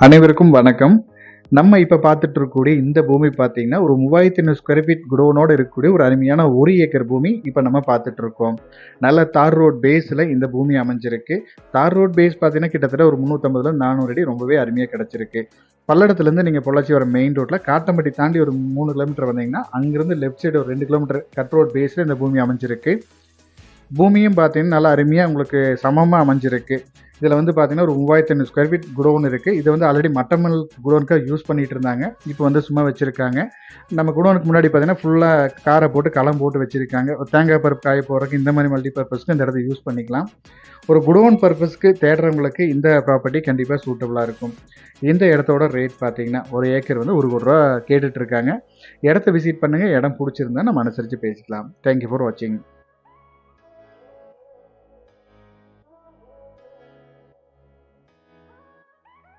அனைவருக்கும் வணக்கம். நம்ம இப்ப பார்த்துட்டு இருக்கக்கூடிய இந்த பூமி பார்த்தீங்கன்னா, ஒரு 3500 ஸ்கொயர் ஃபீட் குடோனோட இருக்கக்கூடிய ஒரு அருமையான 1 ஏக்கர் பூமி இப்ப நம்ம பார்த்துட்டு இருக்கோம். நல்ல தார் ரோட் பேஸ்ல இந்த பூமி அமைஞ்சிருக்கு. தார் ரோட் பேஸ் பார்த்தீங்கன்னா, கிட்டத்தட்ட ஒரு 350ல 400 அடி ரொம்பவே அருமையா கிடைச்சிருக்கு. பல்லடத்துலேருந்து நீங்க பொள்ளாச்சி வர மெயின் ரோட்ல காட்டம்பட்டி தாண்டி ஒரு 3 கிலோமீட்டர் வந்தீங்கன்னா, அங்கிருந்து லெஃப்ட் சைடு ஒரு 2 கிலோமீட்டர் கட் ரோட் பேஸ்ல இந்த பூமி அமைஞ்சிருக்கு. பூமியும் பார்த்தீங்கன்னா, நல்லா அருமையா உங்களுக்கு சமமா அமைஞ்சிருக்கு. இதில வந்து பார்த்தீங்கன்னா, ஒரு 3500 ஸ்கொயர் ஃபீட் குடோன் இருக்கு. இது வந்து ஆல்ரெடி மட்டமல் குடோனுக்காக யூஸ் பண்ணிட்டு இருந்தாங்க. இப்போ வந்து சும்மா வச்சிருக்காங்க. நம்ம குடோனுக்கு முன்னாடி பார்த்தீங்கன்னா, ஃபுல்லா கார போட்டு களம் போட்டு வச்சிருக்காங்க. ஒரு தேங்காய் பருப்பு காய போடுறதுக்கு இந்த மாரி மல்டி பர்ப்பஸ்க்கு இந்த இடத்த யூஸ் பண்ணிக்கலாம். ஒரு குடோன் பர்ப்பஸ்க்கு தேடுறவங்களுக்கு இந்த ப்ராப்பர்ட்டி கண்டிப்பா சூட்டபிளா இருக்கும். இந்த இடத்தோட ரேட் பார்த்தீங்கன்னா, ஒரு ஏக்கர் வந்து ரூ. 1,00,000 கேட்டுட்டு இருக்காங்க. இடத்த விசிட் பண்ணுங்க. இடம் புடிச்சிருந்தா நம்ம அனுசரிச்சு பேசிக்கலாம். தேங்க் யூ ஃபார் வாட்சிங்.